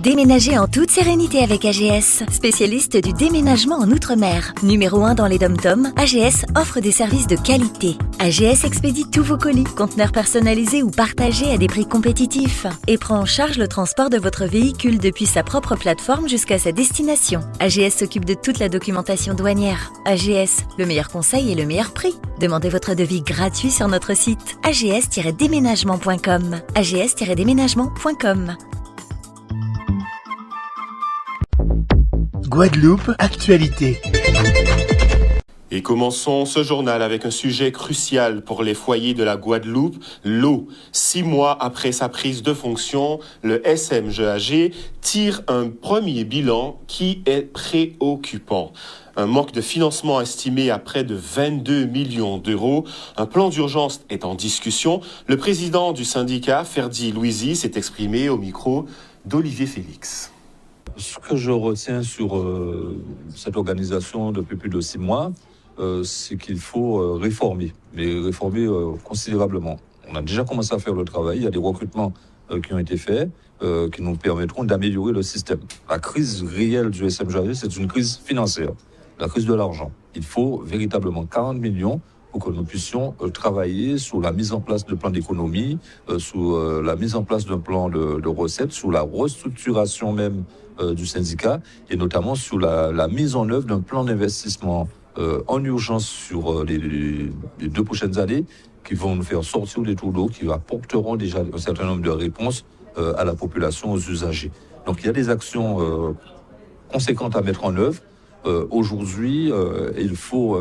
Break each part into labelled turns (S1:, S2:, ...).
S1: Déménagez en toute sérénité avec AGS, spécialiste du déménagement en Outre-mer. Numéro 1 dans les DOM-TOM, AGS offre des services de qualité. AGS expédie tous vos colis, conteneurs personnalisés ou partagés à des prix compétitifs et prend en charge le transport de votre véhicule depuis sa propre plateforme jusqu'à sa destination. AGS s'occupe de toute la documentation douanière. AGS, le meilleur conseil et le meilleur prix. Demandez votre devis gratuit sur notre site ags-déménagement.com. ags-déménagement.com.
S2: Guadeloupe, actualité.
S3: Et commençons ce journal avec un sujet crucial pour les foyers de la Guadeloupe, l'eau. 6 mois après sa prise de fonction, le SMGAG tire un premier bilan qui est préoccupant. Un manque de financement estimé à près de 22 millions d'euros. Un plan d'urgence est en discussion. Le président du syndicat, Ferdi Louisi, s'est exprimé au micro d'Olivier Félix.
S4: Ce que je retiens sur cette organisation depuis plus de 6 mois, c'est qu'il faut réformer, mais réformer considérablement. On a déjà commencé à faire le travail, il y a des recrutements qui ont été faits, qui nous permettront d'améliorer le système. La crise réelle du SMGAG, c'est une crise financière, la crise de l'argent. Il faut véritablement 40 millions pour que nous puissions travailler sur la mise en place de plans d'économie, sur la mise en place d'un plan de recettes, sur la restructuration même du syndicat et notamment sur la mise en œuvre d'un plan d'investissement en urgence sur les 2 prochaines années qui vont nous faire sortir des trous d'eau, qui apporteront déjà un certain nombre de réponses à la population, aux usagers. Donc il y a des actions conséquentes à mettre en œuvre. Aujourd'hui, il faut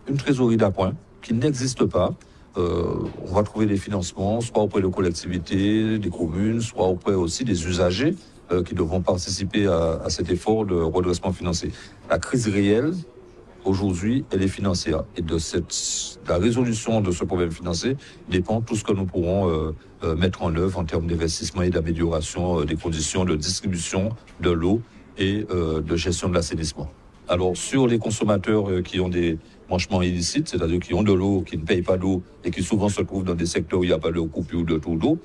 S4: une trésorerie d'appoint qui n'existe pas. On va trouver des financements, soit auprès de collectivités, des communes, soit auprès aussi des usagers qui devront participer à cet effort de redressement financier. La crise réelle, aujourd'hui, elle est financière. Et de la résolution de ce problème financier dépend tout ce que nous pourrons mettre en œuvre en termes d'investissement et d'amélioration des conditions de distribution de l'eau et de gestion de l'assainissement. Alors, sur les consommateurs qui ont des branchements illicites, c'est-à-dire qui ont de l'eau, qui ne payent pas d'eau et qui souvent se trouvent dans des secteurs où il n'y a pas de coupure de trou d'eau,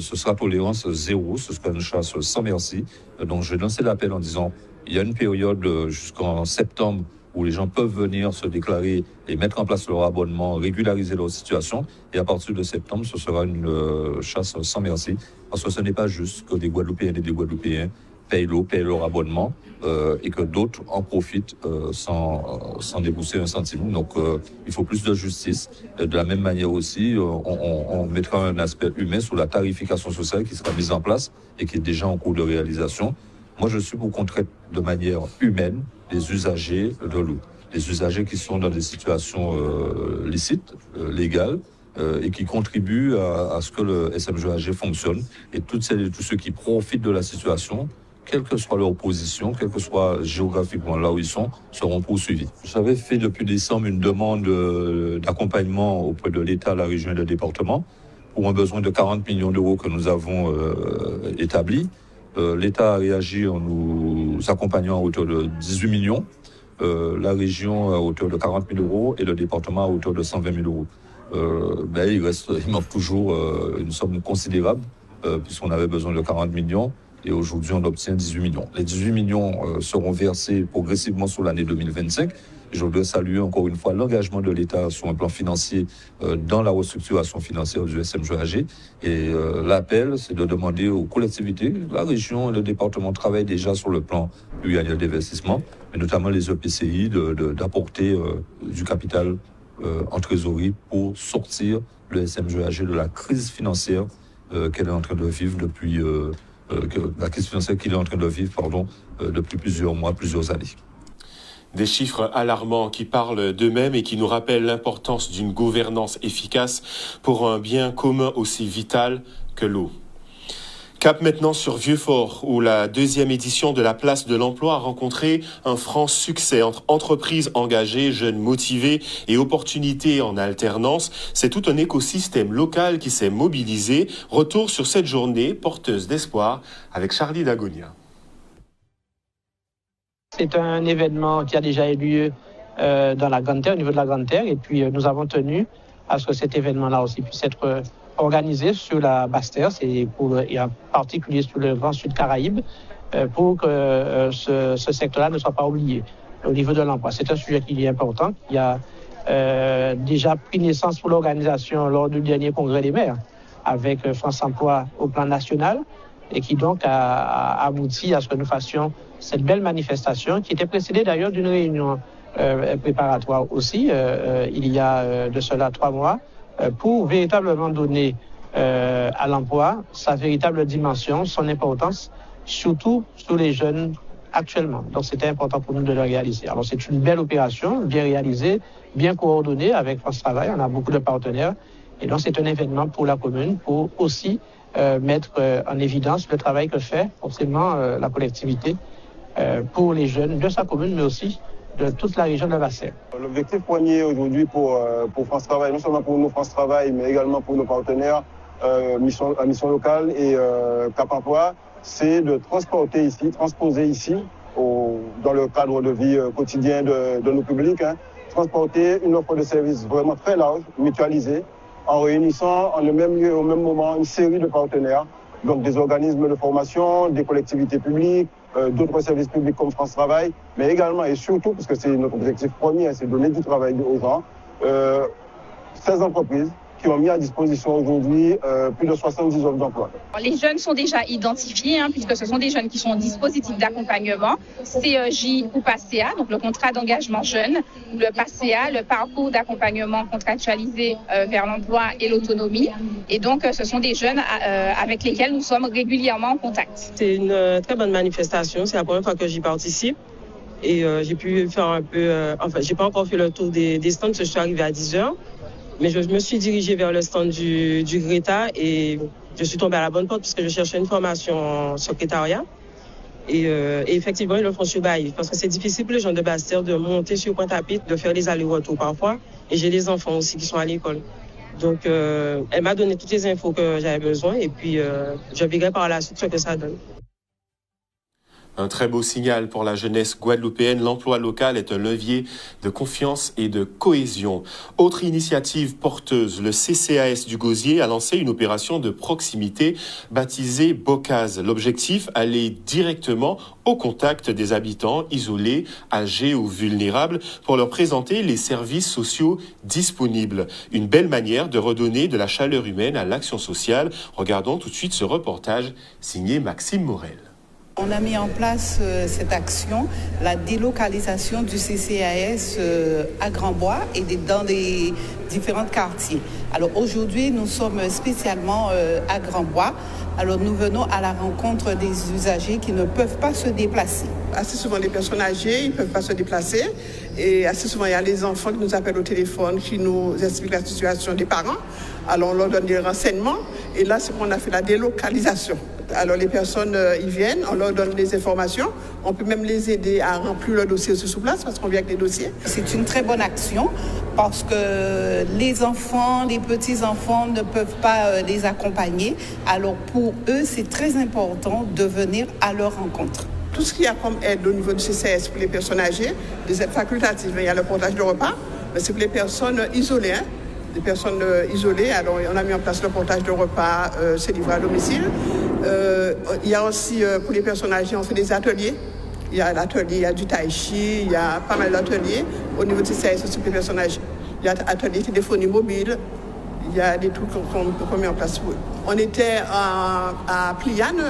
S4: ce sera tolérance zéro, ce sera une chasse sans merci. Donc, je vais lancer l'appel en disant, il y a une période jusqu'en septembre où les gens peuvent venir se déclarer et mettre en place leur abonnement, régulariser leur situation. Et à partir de septembre, ce sera une chasse sans merci. Parce que ce n'est pas juste que des Guadeloupéennes et des Guadeloupéens payent l'eau, payent leur abonnement, et que d'autres en profitent sans débourser un centime. Donc, il faut plus de justice. De la même manière aussi, on mettra un aspect humain sur la tarification sociale qui sera mise en place et qui est déjà en cours de réalisation. Moi, je suis pour qu'on traite de manière humaine les usagers de l'eau. Les usagers qui sont dans des situations licites, légales, et qui contribuent à ce que le SMGAG fonctionne. Et toutes celles et tous ceux qui profitent de la situation, quelle que soit leur position, quel que soit géographiquement là où ils sont, seront poursuivis. J'avais fait depuis décembre une demande d'accompagnement auprès de l'État, la région et le département pour un besoin de 40 millions d'euros que nous avons établi. L'État a réagi en nous accompagnant à hauteur de 18 millions, la région à hauteur de 40 000 euros et le département à hauteur de 120 000 euros. Il manque toujours une somme considérable puisqu'on avait besoin de 40 millions. Et aujourd'hui, on obtient 18 millions. Les 18 millions seront versés progressivement sur l'année 2025. Je voudrais saluer encore une fois l'engagement de l'État sur un plan financier dans la restructuration financière du SMGAG. Et l'appel, c'est de demander aux collectivités, la région et le département travaillent déjà sur le plan pluriannuel d'investissement, mais notamment les EPCI, d'apporter du capital en trésorerie pour sortir le SMGAG de la crise financière qu'elle est en train de vivre depuis... la crise financière qu'il est en train de vivre, depuis plusieurs mois, plusieurs années.
S3: Des chiffres alarmants qui parlent d'eux-mêmes et qui nous rappellent l'importance d'une gouvernance efficace pour un bien commun aussi vital que l'eau. Cap maintenant sur Vieux-Fort, où la 2e édition de la Place de l'Emploi a rencontré un franc succès entre entreprises engagées, jeunes motivés et opportunités en alternance. C'est tout un écosystème local qui s'est mobilisé. Retour sur cette journée porteuse d'espoir avec Charlie Dagonia.
S5: C'est un événement qui a déjà eu lieu dans la Grande Terre, au niveau de la Grande Terre, et puis nous avons tenu à ce que cet événement-là aussi puisse être organisé sur la Basse-Terre, et en particulier sur le Grand Sud Caraïbe, pour que ce secteur-là ne soit pas oublié au niveau de l'emploi. C'est un sujet qui est important, qui a déjà pris naissance pour l'organisation lors du dernier congrès des maires avec France Emploi au plan national et qui donc a abouti à ce que nous fassions cette belle manifestation qui était précédée d'ailleurs d'une réunion préparatoire aussi il y a de cela 3 mois pour véritablement donner à l'emploi sa véritable dimension, son importance, surtout sur les jeunes actuellement. Donc c'était important pour nous de le réaliser. Alors c'est une belle opération, bien réalisée, bien coordonnée avec France Travail. On a beaucoup de partenaires. Et donc c'est un événement pour la commune pour aussi mettre en évidence le travail que fait forcément la collectivité pour les jeunes de sa commune, mais aussi de toute la région de la Basse-Terre.
S6: L'objectif premier aujourd'hui pour France Travail, non seulement pour nous France Travail, mais également pour nos partenaires mission locale et Cap Emploi, c'est de transposer ici, dans le cadre de vie quotidien de nos publics, transporter une offre de services vraiment très large, mutualisée, en réunissant en le même lieu et au même moment une série de partenaires, donc des organismes de formation, des collectivités publiques, d'autres services publics comme France Travail, mais également et surtout, parce que c'est notre objectif premier, c'est de donner du travail aux gens, 16 entreprises qui ont mis à disposition aujourd'hui plus de 70 offres d'emploi.
S7: Les jeunes sont déjà identifiés, puisque ce sont des jeunes qui sont en dispositif d'accompagnement, CEJ ou PACA, donc le contrat d'engagement jeune, le PACA, le parcours d'accompagnement contractualisé vers l'emploi et l'autonomie. Et donc, ce sont des jeunes avec lesquels nous sommes régulièrement en contact.
S8: C'est une très bonne manifestation, c'est la première fois que j'y participe. Et j'ai pu faire un peu, j'ai pas encore fait le tour des stands, parce que je suis arrivée à 10h. Mais je me suis dirigée vers le stand du Greta et je suis tombée à la bonne porte parce que je cherchais une formation en secrétariat. Et effectivement, ils le font sur Baïf parce que c'est difficile pour les gens de Basse-Terre de monter sur Pointe-à-Pitre, de faire les allers-retours parfois. Et j'ai des enfants aussi qui sont à l'école. Donc, elle m'a donné toutes les infos que j'avais besoin et puis je verrai par la suite ce que ça donne.
S3: Un très beau signal pour la jeunesse guadeloupéenne. L'emploi local est un levier de confiance et de cohésion. Autre initiative porteuse, le CCAS du Gosier a lancé une opération de proximité baptisée Bocase. L'objectif, aller directement au contact des habitants isolés, âgés ou vulnérables pour leur présenter les services sociaux disponibles. Une belle manière de redonner de la chaleur humaine à l'action sociale. Regardons tout de suite ce reportage signé Maxime Morel.
S9: On a mis en place cette action, la délocalisation du CCAS à Grand-Bois et dans les différents quartiers. Alors aujourd'hui, nous sommes spécialement à Grand-Bois. Alors nous venons à la rencontre des usagers qui ne peuvent pas se déplacer.
S10: Assez souvent, les personnes âgées, ils ne peuvent pas se déplacer. Et assez souvent, il y a les enfants qui nous appellent au téléphone, qui nous expliquent la situation des parents. Alors on leur donne des renseignements. Et là, c'est qu'on a fait la délocalisation. Alors les personnes, ils viennent, on leur donne des informations. On peut même les aider à remplir leur dossier sur place parce qu'on vient avec des dossiers.
S9: C'est une très bonne action parce que les enfants, les petits-enfants ne peuvent pas les accompagner. Alors pour eux, c'est très important de venir à leur rencontre.
S10: Tout ce qu'il y a comme aide au niveau du CCS pour les personnes âgées, des aides facultatives, il y a le portage de repas, mais c'est pour les personnes isolées. Des personnes isolées, alors on a mis en place le portage de repas, c'est livré à domicile. Il y a aussi, pour les personnes âgées, on fait des ateliers. Il y a l'atelier, il y a du tai chi, il y a pas mal d'ateliers. Au niveau du CCS aussi pour les personnes âgées. Il y a l'atelier téléphonie mobile. Il y a des trucs qu'on met en place pour eux. On était à Pliane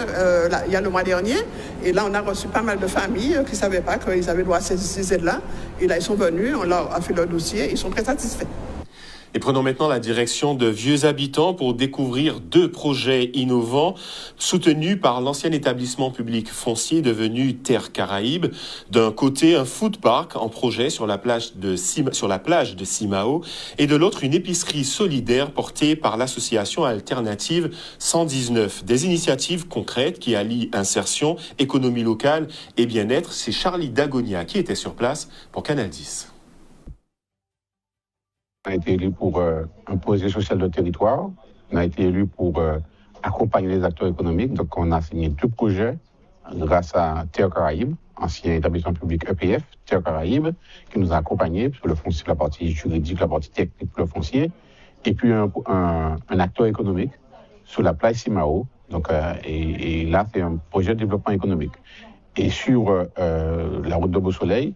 S10: il y a le mois dernier. Et là, on a reçu pas mal de familles qui ne savaient pas qu'ils avaient droit à ces aides-là. Et là, ils sont venus, on leur a fait leur dossier. Ils sont très satisfaits.
S3: Et prenons maintenant la direction de Vieux Habitants pour découvrir 2 projets innovants soutenus par l'ancien établissement public foncier devenu Terre Caraïbe. D'un côté, un food park en projet sur la plage de Simao et de l'autre, une épicerie solidaire portée par l'association alternative 119. Des initiatives concrètes qui allient insertion, économie locale et bien-être. C'est Charlie Dagonia qui était sur place pour Canal 10.
S11: On a été élu pour un projet social de territoire. On a été élu pour accompagner les acteurs économiques. Donc, on a signé 2 projets grâce à Terre Caraïbe, ancien établissement public EPF, Terre Caraïbe, qui nous a accompagnés sur le foncier, la partie juridique, la partie technique pour le foncier. et puis un acteur économique sur la plage Simao. Donc, et là, c'est un projet de développement économique. Et sur la route de Beau-Soleil,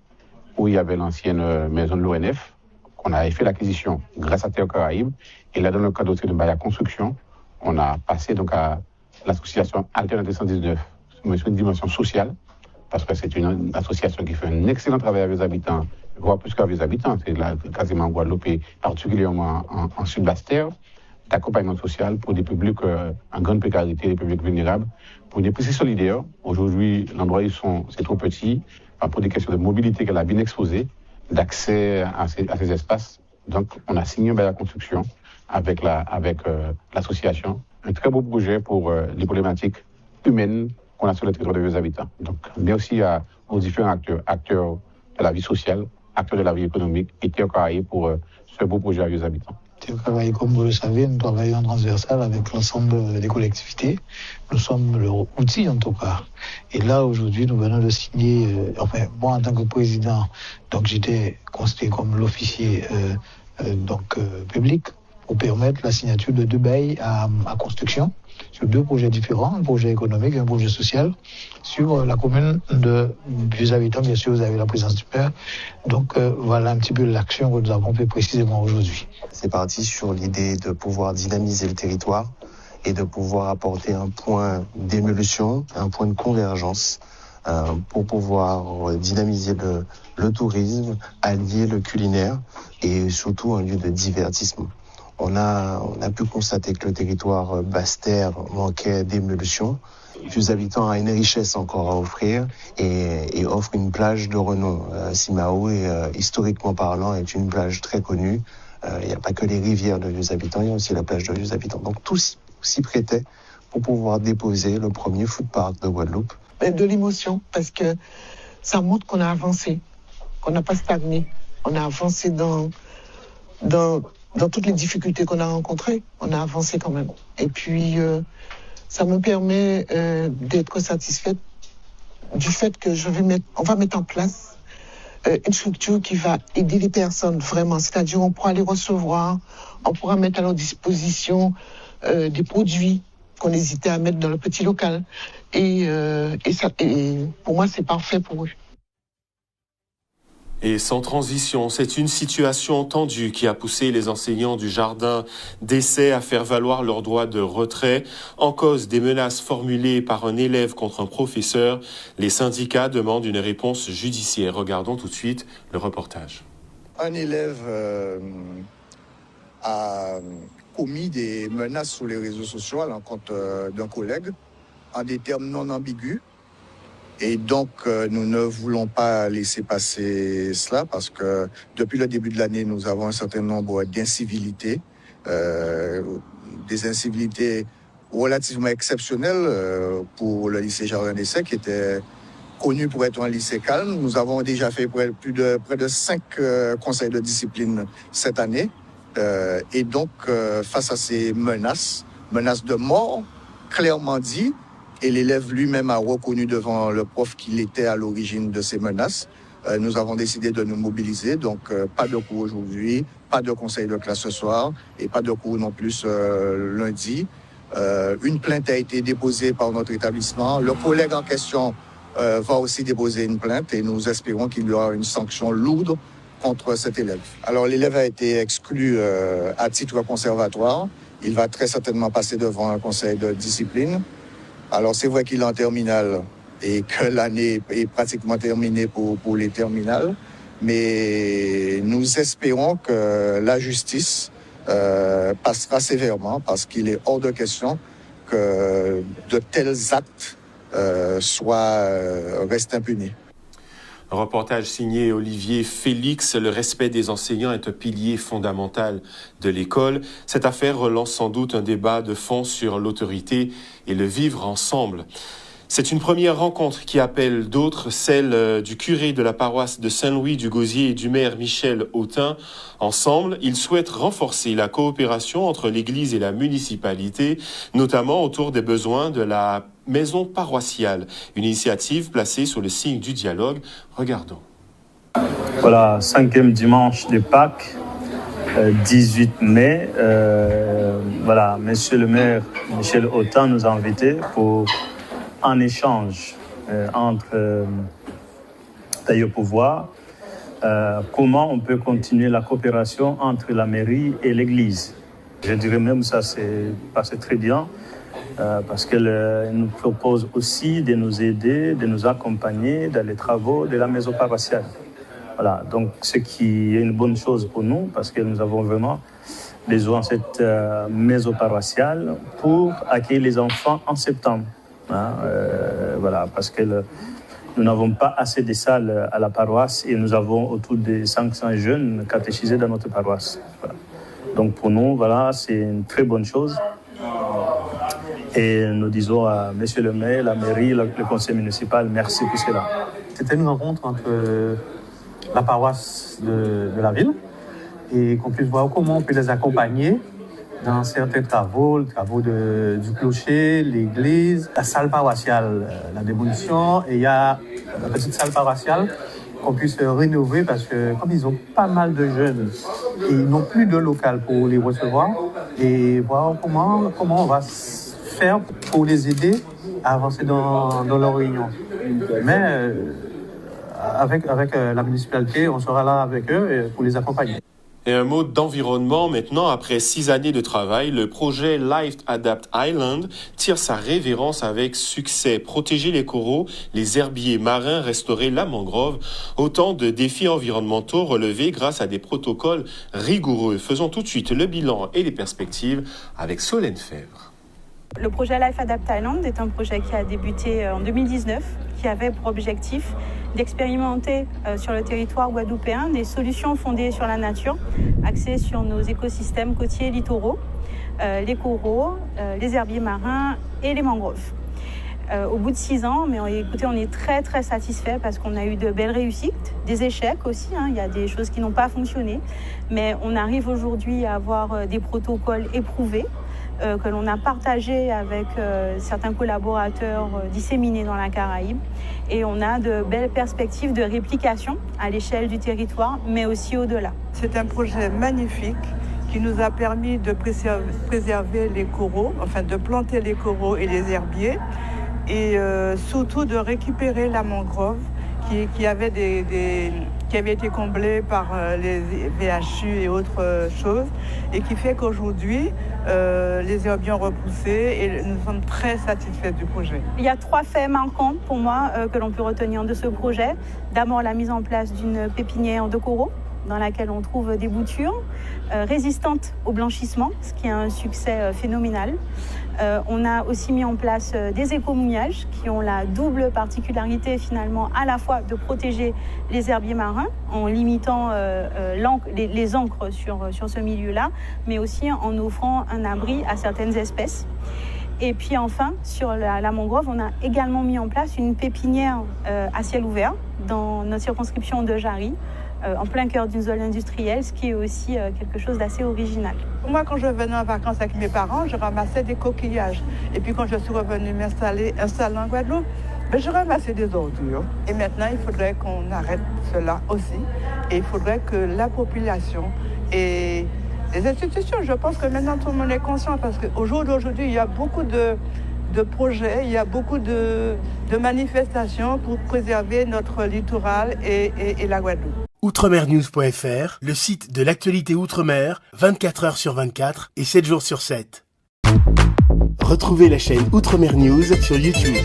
S11: où il y avait l'ancienne maison de l'ONF, qu'on avait fait l'acquisition grâce à Terre Caraïbes. Et là, dans le cadre aussi de Baya Construction, on a passé donc à l'association Alternative 119, sur une dimension sociale, parce que c'est une association qui fait un excellent travail avec les habitants, voire plus qu'avec les habitants, c'est là, quasiment en Guadeloupe et particulièrement en Sud-Basse-Terre, d'accompagnement social pour des publics en grande précarité, des publics vulnérables, pour des prix solidaires. Aujourd'hui, l'endroit où ils sont, c'est trop petit, pour des questions de mobilité qu'elle a bien exposées, d'accès à ces espaces. Donc, on a signé un bail à construction avec l'association. Un très beau projet pour les problématiques humaines qu'on a sur le territoire de vieux habitants. Donc, merci aux différents acteurs de la vie sociale, acteurs de la vie économique et Terre Caraïbes pour ce beau projet à vieux habitants.
S12: Terre Caraïbes, comme vous le savez, nous travaillons en transversal avec l'ensemble des collectivités. Nous sommes leur outil en tout cas. Et là, aujourd'hui, nous venons de signer, moi en tant que président, donc j'étais considéré comme l'officier public pour permettre la signature de 2 bails à construction sur 2 projets différents, un projet économique et un projet social, sur la commune de vieux habitants. Bien sûr, vous avez la présence du maire. Donc voilà un petit peu l'action que nous avons fait précisément aujourd'hui.
S13: C'est parti sur l'idée de pouvoir dynamiser le territoire et de pouvoir apporter un point d'émulsion, un point de convergence pour pouvoir dynamiser le tourisme, allier le culinaire et surtout un lieu de divertissement. On a pu constater que le territoire Basse-Terre manquait d'émulsion. Vieux habitants a une richesse encore à offrir et offre une plage de renom. Simao, historiquement parlant, est une plage très connue. Il n'y a pas que les rivières de vieux habitants, il y a aussi la plage de vieux habitants. Donc tout s'y prêtait pour pouvoir déposer le premier food park de Guadeloupe.
S14: De l'émotion, parce que ça montre qu'on a avancé, qu'on n'a pas stagné. On a avancé dans toutes les difficultés qu'on a rencontrées, on a avancé quand même. Et puis, ça me permet d'être satisfaite du fait que on va mettre en place une structure qui va aider les personnes vraiment. C'est-à-dire, on pourra les recevoir, on pourra mettre à leur disposition des produits qu'on hésitait à mettre dans le petit local. Et pour moi, c'est parfait pour eux.
S3: Et sans transition, c'est une situation tendue qui a poussé les enseignants du jardin d'essai à faire valoir leur droit de retrait. En cause des menaces formulées par un élève contre un professeur, les syndicats demandent une réponse judiciaire. Regardons tout de suite le reportage.
S15: Un élève a commis des menaces sur les réseaux sociaux à l'encontre d'un collègue en des termes non ambigus. Et donc, nous ne voulons pas laisser passer cela parce que depuis le début de l'année, nous avons un certain nombre d'incivilités, des incivilités relativement exceptionnelles pour le lycée Jardin d'Essai qui était connu pour être un lycée calme. Nous avons déjà fait près de 5 conseils de discipline cette année. Et donc, face à ces menaces de mort, clairement dit, et l'élève lui-même a reconnu devant le prof qu'il était à l'origine de ces menaces. Nous avons décidé de nous mobiliser, donc pas de cours aujourd'hui, pas de conseil de classe ce soir et pas de cours non plus lundi. Une plainte a été déposée par notre établissement. Le collègue en question va aussi déposer une plainte et nous espérons qu'il y aura une sanction lourde contre cet élève. Alors l'élève a été exclu à titre conservatoire. Il va très certainement passer devant un conseil de discipline. Alors, c'est vrai qu'il est en terminale et que l'année est pratiquement terminée pour les terminales, mais nous espérons que la justice passera sévèrement parce qu'il est hors de question que de tels actes restent impunis.
S3: Un reportage signé Olivier Félix. Le respect des enseignants est un pilier fondamental de l'école. Cette affaire relance sans doute un débat de fond sur l'autorité et le vivre ensemble. C'est une première rencontre qui appelle d'autres, celle du curé de la paroisse de Saint-Louis du Gosier et du maire Michel Autin. Ensemble, ils souhaitent renforcer la coopération entre l'Église et la municipalité, notamment autour des besoins de la maison paroissiale. Une initiative placée sous le signe du dialogue. Regardons.
S16: Voilà, 5e dimanche de Pâques. 18 mai, voilà, Monsieur le maire Michel Autain nous a invités pour un échange entre tailleurs pouvoir. Comment on peut continuer la coopération entre la mairie et l'église. Je dirais même ça s'est passé très bien parce qu'elle nous propose aussi de nous aider, de nous accompagner dans les travaux de la maison paroissiale. Voilà, donc ce qui est une bonne chose pour nous parce que nous avons vraiment besoin de cette maison paroissiale pour accueillir les enfants en septembre. Voilà, parce que nous n'avons pas assez de salles à la paroisse et nous avons autour de 500 jeunes catéchisés dans notre paroisse. Voilà. Donc pour nous, voilà, c'est une très bonne chose. Et nous disons à Monsieur le maire, la mairie, le conseil municipal, merci pour cela.
S5: C'était une rencontre entre la paroisse de la ville et qu'on puisse voir comment on peut les accompagner dans certains travaux, les travaux du clocher, l'église, la salle paroissiale, la démolition, et il y a la petite salle paroissiale qu'on puisse rénover parce que comme ils ont pas mal de jeunes et ils n'ont plus de local pour les recevoir et voir comment on va faire pour les aider à avancer dans leur réunion. Mais avec la municipalité, on sera là avec eux pour les accompagner.
S3: Et un mot d'environnement maintenant. Après 6 années de travail, le projet Life Adapt Island tire sa révérence avec succès. Protéger les coraux, les herbiers marins, restaurer la mangrove, autant de défis environnementaux relevés grâce à des protocoles rigoureux. Faisons tout de suite le bilan et les perspectives avec Solène Fèvre.
S17: Le projet Life Adapt Island est un projet qui a débuté en 2019, qui avait pour objectif d'expérimenter sur le territoire guadeloupéen des solutions fondées sur la nature, axées sur nos écosystèmes côtiers et littoraux, les coraux, les herbiers marins et les mangroves. Au bout de 6 ans, mais écoutez, on est très très satisfait parce qu'on a eu de belles réussites, des échecs aussi, il y a des choses qui n'ont pas fonctionné, mais on arrive aujourd'hui à avoir des protocoles éprouvés, que l'on a partagé avec certains collaborateurs disséminés dans la Caraïbe. Et on a de belles perspectives de réplication à l'échelle du territoire, mais aussi au-delà.
S18: C'est un projet magnifique qui nous a permis de préserver les coraux, enfin de planter les coraux et les herbiers, et surtout de récupérer la mangrove qui avait été comblée par les VHU et autres choses, et qui fait qu'aujourd'hui, les herbiers ont repoussé et nous sommes très satisfaits du projet.
S17: Il y a 3 faits marquants pour moi que l'on peut retenir de ce projet. D'abord, la mise en place d'une pépinière de coraux dans laquelle on trouve des boutures résistantes au blanchissement, ce qui est un succès phénoménal. On a aussi mis en place des écomouillages qui ont la double particularité finalement à la fois de protéger les herbiers marins en limitant les ancres sur ce milieu-là, mais aussi en offrant un abri à certaines espèces. Et puis enfin, sur la mangrove, on a également mis en place une pépinière à ciel ouvert dans notre circonscription de Jarry, en plein cœur d'une zone industrielle, ce qui est aussi quelque chose d'assez original.
S18: Moi, quand je venais en vacances avec mes parents, je ramassais des coquillages. Et puis quand je suis revenue m'installer en Guadeloupe, je ramassais des ordures. Et maintenant, il faudrait qu'on arrête cela aussi. Et il faudrait que la population et les institutions, je pense que maintenant tout le monde est conscient, parce qu'au jour d'aujourd'hui, il y a beaucoup de projets, il y a beaucoup de manifestations pour préserver notre littoral et la Guadeloupe.
S2: Outremernews.fr, le site de l'actualité Outre-mer, 24 heures sur 24 et 7 jours sur 7. Retrouvez la chaîne Outremer News sur YouTube.